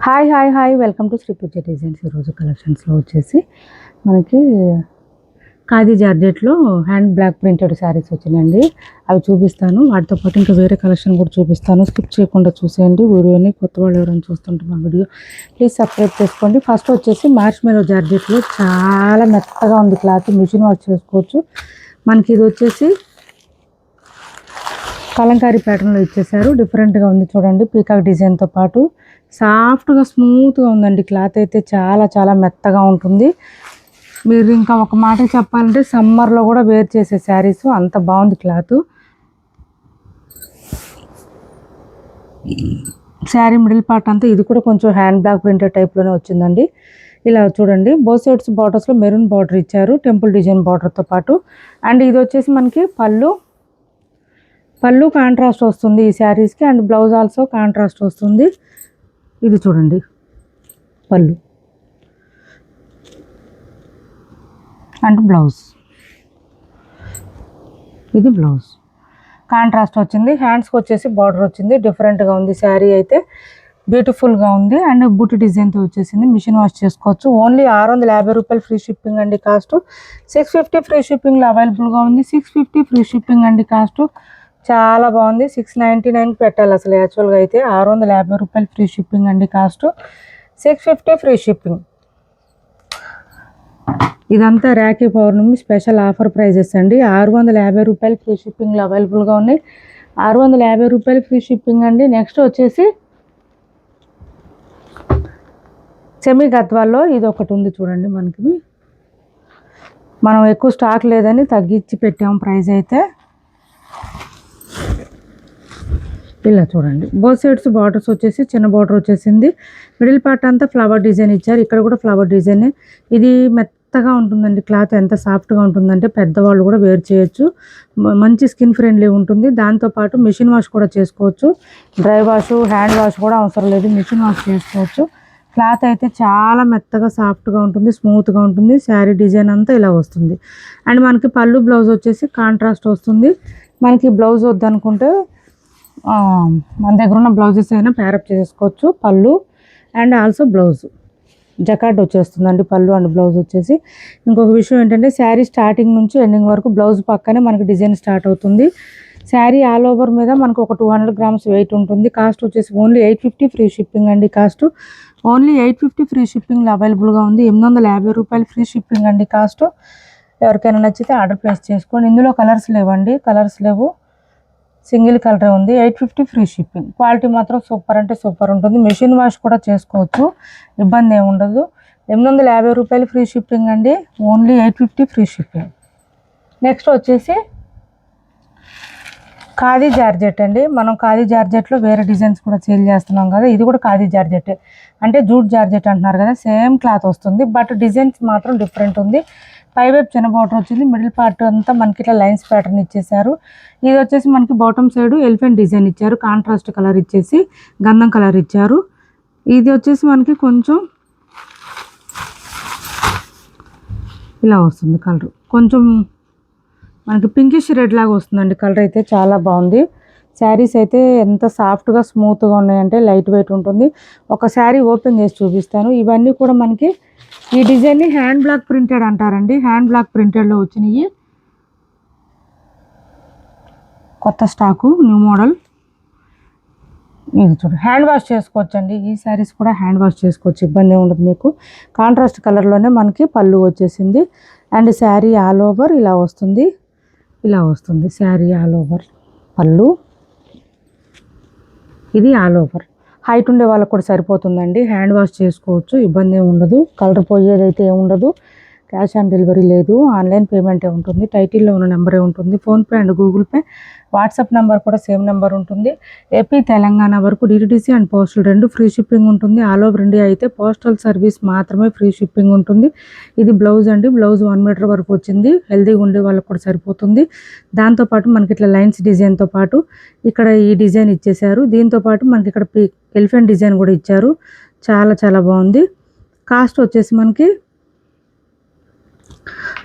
Hi hi hi welcome to Shri Pooja designs. ఈరోజు కలెక్షన్స్లో వచ్చేసి మనకి ఖాదీ జార్జెట్లో హ్యాండ్ బ్లాక్ ప్రింటెడ్ శారీస్ వచ్చినాయండి. అవి చూపిస్తాను. వాటితో పాటు ఇంకా వేరే కలెక్షన్ కూడా చూపిస్తాను. స్కిప్ చేయకుండా చూసేయండి వీడియోని. కొత్త వాళ్ళు ఎవరైనా చూస్తుంటే మా వీడియో ప్లీజ్ సబ్స్క్రైబ్ చేసుకోండి. ఫస్ట్ వచ్చేసి మార్ష్మెలో జార్జెట్లో చాలా మెత్తగా ఉంది క్లాత్, మిషన్ వాష్ చేసుకోవచ్చు. మనకి ఇది వచ్చేసి కలంకారీ ప్యాటర్న్లో ఇచ్చేసారు. డిఫరెంట్గా ఉంది చూడండి, పీకాక్ డిజైన్తో పాటు సాఫ్ట్గా స్మూత్గా ఉందండి. క్లాత్ అయితే చాలా చాలా మెత్తగా ఉంటుంది. మీరు ఇంకా ఒక మాట చెప్పాలంటే సమ్మర్లో కూడా వేర్ చేసే శారీస్, అంత బాగుంది క్లాత్. శారీ మిడిల్ పార్ట్ అంతా ఇది కూడా కొంచెం హ్యాండ్ బ్లాక్ ప్రింటెడ్ టైప్లోనే వచ్చిందండి. ఇలా చూడండి, బోత్ సైడ్స్ బార్డర్స్లో మెరూన్ బార్డర్ ఇచ్చారు, టెంపుల్ డిజైన్ బార్డర్తో పాటు. అండ్ ఇది వచ్చేసి మనకి పళ్ళు కాంట్రాస్ట్ వస్తుంది ఈ శారీస్కి. అండ్ బ్లౌజ్ ఆల్సో కాంట్రాస్ట్ వస్తుంది. ఇది చూడండి పళ్ళు అండ్ బ్లౌజ్, ఇది బ్లౌజ్ కాంట్రాస్ట్ వచ్చింది. హ్యాండ్స్కి వచ్చేసి బార్డర్ వచ్చింది. డిఫరెంట్గా ఉంది శారీ అయితే, బ్యూటిఫుల్గా ఉంది. అండ్ బూటీ డిజైన్తో వచ్చేసింది. మిషన్ వాష్ చేసుకోవచ్చు. ఓన్లీ 650 రూపాయలు ఫ్రీ షిప్పింగ్ అండి కాస్ట్. 650 ఫ్రీ షిప్పింగ్లో అవైలబుల్గా ఉంది. 650 ఫ్రీ షిప్పింగ్ అండి కాస్ట్. చాలా బాగుంది. 699 పెట్టాలి అసలు యాక్చువల్గా అయితే. 650 రూపాయలు ఫ్రీ షిప్పింగ్ అండి కాస్ట్. 650 free shipping. ఇదంతా రాఖీ పౌర్ణమి స్పెషల్ ఆఫర్ ప్రైజెస్ అండి. 650 రూపాయలు ఫ్రీ షిప్పింగ్లో అవైలబుల్గా ఉన్నాయి. 650 రూపాయలు ఫ్రీ షిప్పింగ్ అండి. నెక్స్ట్ వచ్చేసి సెమీ గద్వాల్లో ఇది ఒకటి ఉంది చూడండి. మనకి మనం ఎక్కువ స్టాక్ లేదని తగ్గించి పెట్టాము ప్రైస్ అయితే. ఇలా చూడండి, బోత్ సైడ్స్ బార్డర్స్ వచ్చేసి చిన్న బార్డర్ వచ్చేసింది. మిడిల్ పార్ట్ అంతా ఫ్లవర్ డిజైన్ ఇచ్చారు. ఇక్కడ కూడా ఫ్లవర్ డిజైన్. ఇది మెత్తగా ఉంటుందండి క్లాత్. ఎంత సాఫ్ట్గా ఉంటుందంటే పెద్దవాళ్ళు కూడా వేర్ చేయొచ్చు. మంచి స్కిన్ ఫ్రెండ్లీ ఉంటుంది. దాంతోపాటు మిషన్ వాష్ కూడా చేసుకోవచ్చు. డ్రై వాష్, హ్యాండ్ వాష్ కూడా అవసరం లేదు, మిషన్ వాష్ చేసుకోవచ్చు. క్లాత్ అయితే చాలా మెత్తగా సాఫ్ట్గా ఉంటుంది, స్మూత్గా ఉంటుంది. శారీ డిజైన్ అంతా ఇలా వస్తుంది. అండ్ మనకి పళ్ళు బ్లౌజ్ వచ్చేసి కాంట్రాస్ట్ వస్తుంది. మనకి బ్లౌజ్ వద్దనుకుంటే మన దగ్గర ఉన్న బ్లౌజెస్ అయినా ప్యారప్ చేసుకోవచ్చు. పళ్ళు అండ్ ఆల్సో బ్లౌజ్ జకార్డ్ వచ్చేస్తుందండి పళ్ళు అండ్ బ్లౌజ్ వచ్చేసి. ఇంకొక విషయం ఏంటంటే శారీ స్టార్టింగ్ నుంచి ఎండింగ్ వరకు బ్లౌజ్ పక్కనే మనకి డిజైన్ స్టార్ట్ అవుతుంది. శారీ ఆల్ ఓవర్ మీద మనకు ఒక 200 గ్రామ్స్ వెయిట్ ఉంటుంది. కాస్ట్ వచ్చేసి ఓన్లీ 850 ఫ్రీ షిప్పింగ్ అండి కాస్ట్. ఓన్లీ 850 ఫ్రీ షిప్పింగ్లో అవైలబుల్గా ఉంది. 850 రూపాయలు ఫ్రీ షిప్పింగ్ అండి కాస్ట్. ఎవరికైనా నచ్చితే ఆర్డర్ ప్లేస్ చేసుకోండి. ఇందులో కలర్స్ లేవండి, కలర్స్ లేవు, సింగిల్ కలర్ ఉంది. 850 ఫ్రీ షిప్పింగ్. క్వాలిటీ మాత్రం సూపర్ అంటే సూపర్ ఉంటుంది. మెషిన్ వాష్ కూడా చేసుకోవచ్చు, ఇబ్బంది ఏమి ఉండదు. 850 రూపాయలు ఫ్రీ షిప్పింగ్ అండి. Only 850 free shipping. నెక్స్ట్ వచ్చేసి ఖాదీ జార్జెట్ అండి. మనం ఖాదీ జార్జెట్లో వేరే డిజైన్స్ కూడా సేల్ చేస్తున్నాం కదా. ఇది కూడా ఖాదీ జార్జెట్ అంటే జూట్ జార్జెట్ అంటున్నారు కదా, సేమ్ క్లాత్ వస్తుంది. బట్ డిజైన్స్ మాత్రం డిఫరెంట్ ఉంది. పైవైపు చిన్న బార్డర్ వచ్చింది. మిడిల్ పార్ట్ అంతా మనకి ఇట్లా లైన్స్ ప్యాటర్న్ ఇచ్చేసారు. ఇది వచ్చేసి మనకి బాటమ్ సైడ్ ఎలిఫెంట్ డిజైన్ ఇచ్చారు. కాంట్రాస్ట్ కలర్ ఇచ్చేసి గంధం కలర్ ఇచ్చారు. ఇది వచ్చేసి మనకి కొంచెం ఇలా వస్తుంది కలర్. కొంచెం మనకి పింకిష్ రెడ్ లాగా వస్తుందండి కలర్. అయితే చాలా బాగుంది. శారీస్ అయితే ఎంత సాఫ్ట్గా స్మూత్గా ఉన్నాయంటే లైట్ వెయిట్ ఉంటుంది. ఒక శారీ ఓపెన్ చేసి చూపిస్తాను. ఇవన్నీ కూడా మనకి ఈ డిజైన్ని హ్యాండ్ బ్లాక్ ప్రింటెడ్ అంటారండి. హ్యాండ్ బ్లాక్ ప్రింటెడ్లో వచ్చినాయి, కొత్త స్టాకు, న్యూ మోడల్. ఇది చూడండి, హ్యాండ్ వాష్ చేసుకోవచ్చు అండి. ఈ శారీస్ కూడా హ్యాండ్ వాష్ చేసుకోవచ్చు, ఇబ్బంది ఉండదు మీకు. కాంట్రాస్ట్ కలర్లోనే మనకి పళ్ళు వచ్చేసింది. అండ్ శారీ ఆల్ ఓవర్ ఇలా వస్తుంది, ఇలా వస్తుంది శారీ ఆల్ ఓవర్ పళ్ళు. ఇది ఆల్ ఓవర్. హైట్ ఉండే వాళ్ళకు కూడా సరిపోతుందండి. హ్యాండ్ వాష్ చేసుకోవచ్చు, ఇబ్బంది ఏమి ఉండదు. కలర్ పోయేదైతే ఏముండదు. క్యాష్ ఆన్ డెలివరీ లేదు, ఆన్లైన్ పేమెంటే ఉంటుంది. టైటిల్లో ఉన్న నెంబరే ఉంటుంది. PhonePe and Google pay, WhatsApp number కూడా సేమ్ నెంబర్ ఉంటుంది. ఏపీ తెలంగాణ వరకు DTDC and postal 2 free shipping ఉంటుంది. ఆల్ ఓవర్ ఇండియా అయితే పోస్టల్ సర్వీస్ మాత్రమే ఫ్రీ షిప్పింగ్ ఉంటుంది. ఇది బ్లౌజ్ అండి. బ్లౌజ్ 1 మీటర్ వరకు వచ్చింది. హెల్దీగా ఉండే వాళ్ళకి కూడా సరిపోతుంది. దాంతోపాటు మనకి ఇట్లా లైన్స్ డిజైన్తో పాటు ఇక్కడ ఈ డిజైన్ ఇచ్చేసారు. దీంతోపాటు మనకి ఇక్కడ ఎలిఫెంట్ డిజైన్ కూడా ఇచ్చారు. చాలా చాలా బాగుంది. కాస్ట్ వచ్చేసి మనకి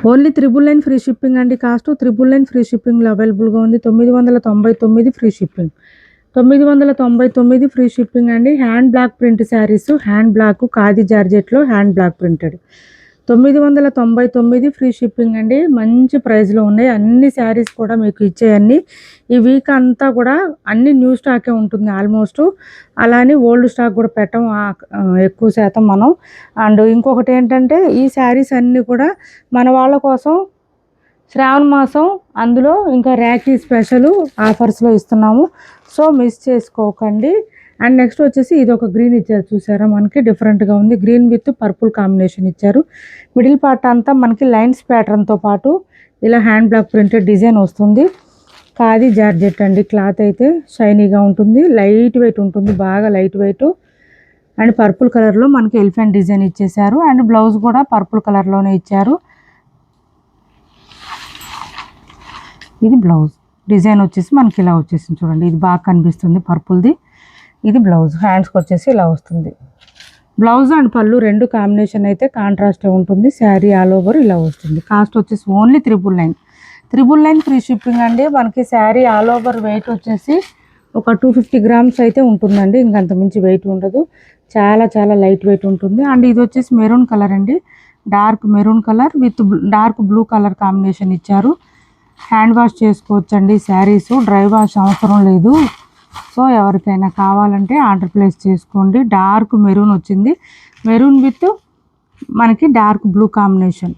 ఓన్లీ 999 ఫ్రీ షిప్పింగ్ అండి కాస్ట్. 999 ఫ్రీ షిప్పింగ్లో అవైలబుల్గా ఉంది. 999 ఫ్రీ షిప్పింగ్. 999 ఫ్రీ షిప్పింగ్ అండి. Hand block print sarees, hand block khadi జార్జెట్లో hand block printed 999 free shipping అండి. మంచి ప్రైస్లో ఉన్నాయి అన్ని శారీస్ కూడా. మీకు ఇచ్చేయన్నీ ఈ వీక్ అంతా కూడా అన్ని న్యూ స్టాకే ఉంటుంది ఆల్మోస్ట్. అలానే ఓల్డ్ స్టాక్ కూడా పెట్టం ఎక్కువ శాతం మనం. అండ్ ఇంకొకటి ఏంటంటే ఈ శారీస్ అన్నీ కూడా మన వాళ్ళ కోసం శ్రావణ మాసం, అందులో ఇంకా రాఖీ స్పెషల్ ఆఫర్స్లో ఇస్తున్నాము. సో మిస్ చేసుకోకండి. అండ్ నెక్స్ట్ వచ్చేసి ఇది ఒక గ్రీన్ ఇచ్చారు చూసారా, మనకి డిఫరెంట్గా ఉంది. గ్రీన్ విత్ పర్పుల్ కాంబినేషన్ ఇచ్చారు. మిడిల్ పార్ట్ అంతా మనకి లైన్స్ ప్యాటర్న్తో పాటు ఇలా హ్యాండ్ బ్లాక్ ప్రింటెడ్ డిజైన్ వస్తుంది. ఖాదీ జార్జెట్ అండి. క్లాత్ అయితే షైనీగా ఉంటుంది, లైట్ వెయిట్ ఉంటుంది, బాగా లైట్ వెయిట్. అండ్ పర్పుల్ కలర్లో మనకి ఎలిఫెంట్ డిజైన్ ఇచ్చేసారు. అండ్ బ్లౌజ్ కూడా పర్పుల్ కలర్లోనే ఇచ్చారు. ఇది బ్లౌజ్ డిజైన్ వచ్చేసి మనకి ఇలా వచ్చేసింది చూడండి. ఇది బాగా కనిపిస్తుంది పర్పుల్ది. ఇది బ్లౌజ్ హ్యాండ్స్కి వచ్చేసి ఇలా వస్తుంది. బ్లౌజ్ అండ్ పళ్ళు రెండు కాంబినేషన్ అయితే కాంట్రాస్ట్ ఉంటుంది. శారీ ఆల్ ఓవర్ ఇలా వస్తుంది. కాస్ట్ వచ్చేసి ఓన్లీ 999 ఫ్రీ షిప్పింగ్ అండి. మనకి శారీ ఆల్ ఓవర్ వెయిట్ వచ్చేసి ఒక 250 గ్రామ్స్ అయితే ఉంటుందండి. ఇంకంత మించి వెయిట్ ఉండదు. చాలా చాలా లైట్ వెయిట్ ఉంటుంది. అండ్ ఇది వచ్చేసి మెరూన్ కలర్ అండి. Dark maroon colour with dark blue colour combination ఇచ్చారు. హ్యాండ్ వాష్ చేసుకోవచ్చండి శారీస్, డ్రై వాష్ అవసరం లేదు. సో ఎవరికైనా కావాలంటే ఆర్డర్ ప్లేస్ చేసుకోండి. డార్క్ మెరూన్ వచ్చింది, మెరూన్ విత్ మనకి dark blue combination.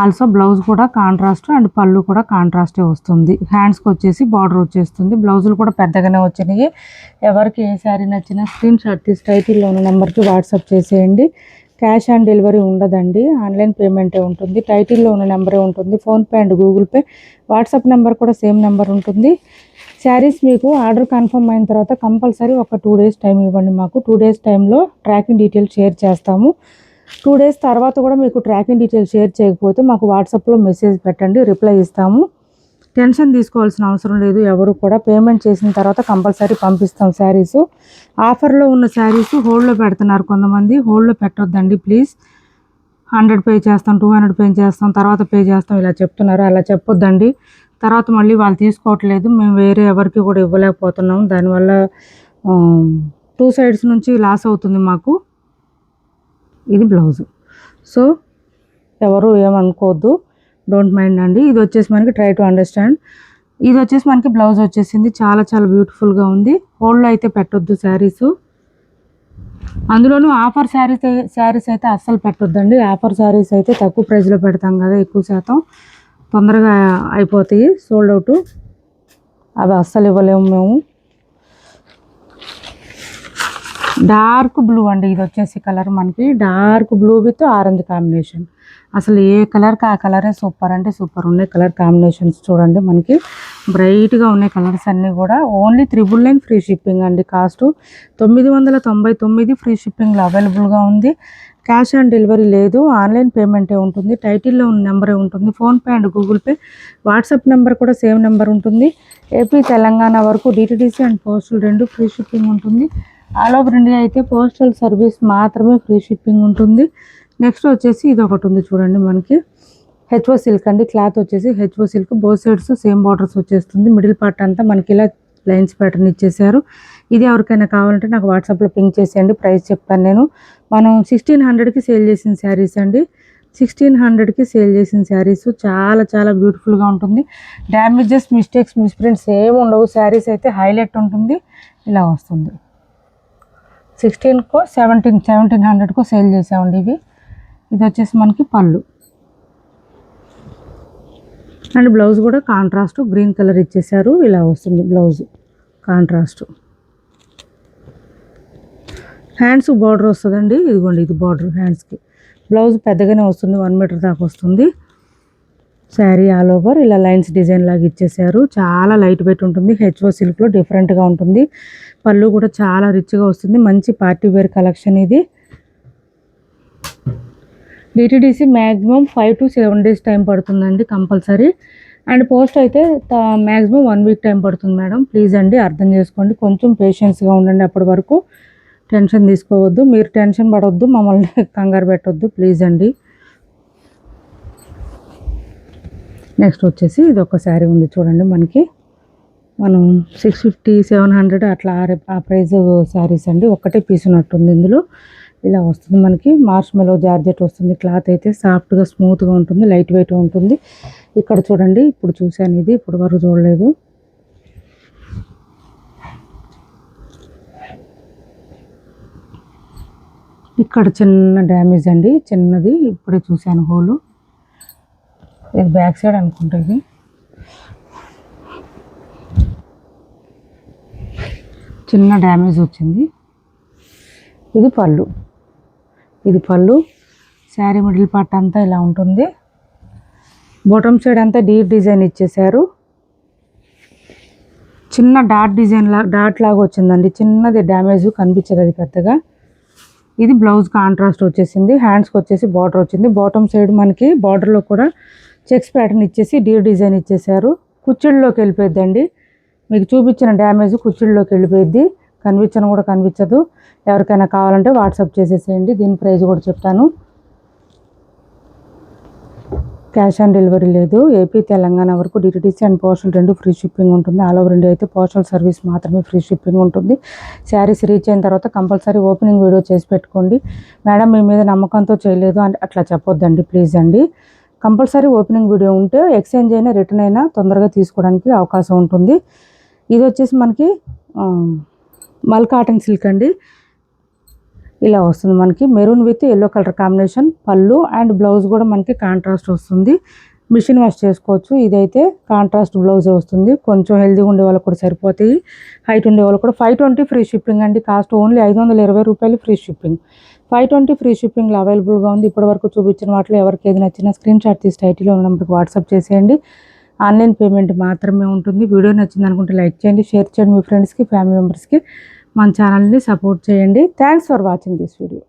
Also blouse కూడా కాంట్రాస్ట్ అండ్ పళ్ళు కూడా కాంట్రాస్టే వస్తుంది. హ్యాండ్స్కి వచ్చేసి బార్డర్ వచ్చేస్తుంది. బ్లౌజులు కూడా పెద్దగానే వచ్చినాయి. ఎవరికి ఏ శారీ నచ్చినా స్క్రీన్ షాట్ తీసి టైటిల్లో ఉన్న నెంబర్కి వాట్సాప్ చేసేయండి. క్యాష్ ఆన్ డెలివరీ ఉండదండి, ఆన్లైన్ పేమెంటే ఉంటుంది. టైటిల్లో ఉన్న నెంబరే ఉంటుంది. PhonePe and Google pay, WhatsApp number కూడా సేమ్ నెంబర్ ఉంటుంది. శారీస్ మీకు ఆర్డర్ కన్ఫర్మ్ అయిన తర్వాత కంపల్సరీ ఒక 2 days టైం ఇవ్వండి మాకు. 2 days టైంలో ట్రాకింగ్ డీటెయిల్స్ షేర్ చేస్తాము. 2 days తర్వాత కూడా మీకు ట్రాకింగ్ డీటెయిల్స్ షేర్ చేయకపోతే మాకు వాట్సాప్లో మెసేజ్ పెట్టండి, రిప్లై ఇస్తాము. టెన్షన్ తీసుకోవాల్సిన అవసరం లేదు. ఎవరు కూడా పేమెంట్ చేసిన తర్వాత కంపల్సరీ పంపిస్తాం శారీస్. ఆఫర్లో ఉన్న శారీస్ హోల్డ్లో పెడుతున్నారు కొంతమంది. హోల్డ్లో పెట్టొద్దండి ప్లీజ్. 100 పే చేస్తాం, 200 పే చేస్తాం, తర్వాత పే చేస్తాం ఇలా చెప్తున్నారు. అలా చెప్పొద్దండి. తర్వాత మళ్ళీ వాళ్ళు తీసుకోవట్లేదు, మేము వేరే ఎవరికి కూడా ఇవ్వలేకపోతున్నాం. దానివల్ల 2 sides నుంచి లాస్ అవుతుంది మాకు. ఇది బ్లౌజు. సో ఎవరు ఏమనుకోవద్దు, డోంట్ మైండ్ అండి. ఇది వచ్చేసి మనకి ట్రై టు అండర్స్టాండ్. ఇది వచ్చేసి మనకి బ్లౌజ్ వచ్చేసింది. చాలా చాలా బ్యూటిఫుల్గా ఉంది. హోల్డ్లో అయితే పెట్టొద్దు శారీస్. అందులోనూ ఆఫర్ శారీస్ అయితే అస్సలు పెట్టొద్దండి. ఆఫర్ శారీస్ అయితే తక్కువ ప్రైస్లో పెడతాం కదా, ఎక్కువ శాతం తొందరగా అయిపోతాయి, సోల్డ్ అవుట్. అవి అస్సలు ఇవ్వలేము మేము. డార్క్ బ్లూ అండి. ఇది వచ్చేసి కలర్ మనకి dark blue with orange combination. అసలు ఏ కలర్కి ఆ కలరే సూపర్ అంటే సూపర్ ఉన్నాయి. కలర్ కాంబినేషన్స్ చూడండి, మనకి బ్రైట్గా ఉన్నాయి కలర్స్ అన్నీ కూడా. ఓన్లీ 999 ఫ్రీ షిప్పింగ్ అండి. కాస్ట్ 999 ఫ్రీ షిప్పింగ్లో అవైలబుల్గా ఉంది. క్యాష్ ఆన్ డెలివరీ లేదు, ఆన్లైన్ పేమెంటే ఉంటుంది. టైటిల్లో ఉన్న నెంబరే ఉంటుంది. PhonePe and Google pay, WhatsApp number కూడా సేమ్ నెంబర్ ఉంటుంది. ఏపీ తెలంగాణ వరకు డిటిడిసి అండ్ పోస్టల్ రెండు ఫ్రీ షిప్పింగ్ ఉంటుంది. ఆల్ ఓవర్ ఇండియా అయితే పోస్టల్ సర్వీస్ మాత్రమే ఫ్రీ షిప్పింగ్ ఉంటుంది. నెక్స్ట్ వచ్చేసి ఇది ఒకటి ఉంది చూడండి, మనకి హెచ్ఓ సిల్క్ అండి. క్లాత్ వచ్చేసి HO silk, both sides same borders వచ్చేస్తుంది. మిడిల్ పార్ట్ అంతా మనకి ఇలా లైన్స్ ప్యాటర్న్ ఇచ్చేసారు. ఇది ఎవరికైనా కావాలంటే నాకు వాట్సాప్లో పింక్ చేసేయండి. ప్రైస్ చెప్తాను నేను. మనం 1600కి సేల్ చేసిన శారీస్ అండి. 1600కి సేల్ చేసిన శారీస్ చాలా చాలా బ్యూటిఫుల్గా ఉంటుంది. డ్యామేజెస్, మిస్టేక్స్, మిస్ప్రింట్స్ ఏమి ఉండవు. శారీస్ అయితే హైలైట్ ఉంటుంది. ఇలా వస్తుంది. 16కో 1700కో సేల్ చేసామండి ఇవి. ఇది వచ్చేసి మనకి పళ్ళు అండ్ బ్లౌజ్ కూడా కాంట్రాస్ట్ గ్రీన్ కలర్ ఇచ్చేసారు. ఇలా వస్తుంది బ్లౌజ్ కాంట్రాస్ట్. హ్యాండ్స్ బార్డర్ వస్తుందండి. ఇదిగోండి, ఇది బార్డర్ హ్యాండ్స్కి. బ్లౌజ్ పెద్దగానే వస్తుంది, 1 మీటర్ దాకా వస్తుంది. శారీ ఆల్ ఓవర్ ఇలా లైన్స్ డిజైన్ లాగా ఇచ్చేసారు. చాలా లైట్ వెయిట్ ఉంటుంది. హెచ్ఓ సిల్క్లో డిఫరెంట్గా ఉంటుంది. పళ్ళు కూడా చాలా రిచ్గా వస్తుంది. మంచి పార్టీ వేర్ కలెక్షన్ ఇది. DTDC maximum 5 to 7 days time పడుతుందండి కంపల్సరీ. అండ్ పోస్ట్ అయితే మ్యాక్సిమం 1 week టైం పడుతుంది మేడం. ప్లీజ్ అండి అర్థం చేసుకోండి, కొంచెం పేషెన్స్గా ఉండండి. అప్పటి వరకు టెన్షన్ తీసుకోవద్దు, మీరు టెన్షన్ పడవద్దు, మమ్మల్ని కంగారు పెట్టవద్దు ప్లీజ్ అండి. నెక్స్ట్ వచ్చేసి ఇది ఒక శారీ ఉంది చూడండి, మనకి మనం 650 700 అట్లా ఆ ప్రైజ్ శారీస్ అండి. ఒక్కటే పీస్ ఉన్నట్టుంది ఇందులో. ఇలా వస్తుంది మనకి. మార్ష్ మెలో జార్జెట్ వస్తుంది. క్లాత్ అయితే సాఫ్ట్గా స్మూత్గా ఉంటుంది, లైట్ వెయిట్ ఉంటుంది. ఇక్కడ చూడండి, ఇప్పుడు చూశాను ఇది, ఇప్పుడు వరకు చూడలేదు. ఇక్కడ చిన్న డ్యామేజ్ అండి, చిన్నది, ఇప్పుడే చూశాను హోలు. ఇది బ్యాక్ సైడ్ అనుకుంటా. ఇది చిన్న డ్యామేజ్ వచ్చింది. ఇది పళ్ళు. ఇది పళ్ళు. శారీ మిడిల్ పార్ట్ అంతా ఇలా ఉంటుంది. బాటమ్ సైడ్ అంతా డీప్ డిజైన్ ఇచ్చేసారు. చిన్న డాట్ లాగా వచ్చిందండి. చిన్నది డ్యామేజ్ కనిపించదు అది పెద్దగా. ఇది బ్లౌజ్ కాంట్రాస్ట్ వచ్చేసింది. హ్యాండ్స్కి వచ్చేసి బార్డర్ వచ్చింది. బాటమ్ సైడ్ మనకి బార్డర్లో కూడా చెక్స్ ప్యాటర్న్ ఇచ్చేసి డీప్ డిజైన్ ఇచ్చేసారు. కుచ్చిళ్ళలోకి వెళ్ళిపోద్దండి. మీకు చూపించిన డ్యామేజ్ కుచ్చిళ్ళలోకి వెళ్ళిపోయింది. కనిపించను కూడా కనిపించదు. ఎవరికైనా కావాలంటే వాట్సాప్ చేసేసేయండి. దీని ప్రైస్ కూడా చెప్తాను. క్యాష్ ఆన్ డెలివరీ లేదు. ఏపీ తెలంగాణ వరకు DTDC and postal 2 free shipping ఉంటుంది. ఆల్ ఓవర్ ఇండియా అయితే పోస్టల్ సర్వీస్ మాత్రమే ఫ్రీ షిప్పింగ్ ఉంటుంది. శారీస్ రీచ్ అయిన తర్వాత కంపల్సరీ ఓపెనింగ్ వీడియో చేసి పెట్టుకోండి. మేడం మీ మీద నమ్మకంతో చేయలేదు అని అట్లా చెప్పొద్దండి ప్లీజ్ అండి. కంపల్సరీ ఓపెనింగ్ వీడియో ఉంటే ఎక్స్చేంజ్ అయినా రిటర్న్ అయినా తొందరగా తీసుకోవడానికి అవకాశం ఉంటుంది. ఇది వచ్చేసి మనకి మల్ కాటన్ సిల్క్ అండి. ఇలా వస్తుంది మనకి. Maroon with yellow colour combination. పళ్ళు అండ్ బ్లౌజ్ కూడా మనకి కాంట్రాస్ట్ వస్తుంది. మిషన్ వాష్ చేసుకోవచ్చు. ఇదైతే కాంట్రాస్ట్ బ్లౌజే వస్తుంది. కొంచెం హెల్దీగా ఉండే వాళ్ళకి కూడా సరిపోతాయి. హైట్ ఉండే వాళ్ళు కూడా. 520 ఫ్రీ షిప్పింగ్ అండి. కాస్ట్ ఓన్లీ 520 రూపాయలు ఫ్రీ షిప్పింగ్. 520 ఫ్రీ షిప్పింగ్లో అవైలబుల్గా ఉంది. ఇప్పటివరకు చూపించిన వాటిలో ఎవరికి ఏది నచ్చినా స్క్రీన్ షాట్ తీసి టైటిల్లో ఉన్న నెంబర్కి వాట్సాప్ చేసేయండి. ఆన్లైన్ పేమెంట్ మాత్రమే ఉంటుంది. వీడియో నచ్చింది అనుకుంటే లైక్ చేయండి, షేర్ చేయండి మీ ఫ్రెండ్స్కి, ఫ్యామిలీ మెంబర్స్కి. మన ఛానల్ని సపోర్ట్ చేయండి. Thanks for watching this video.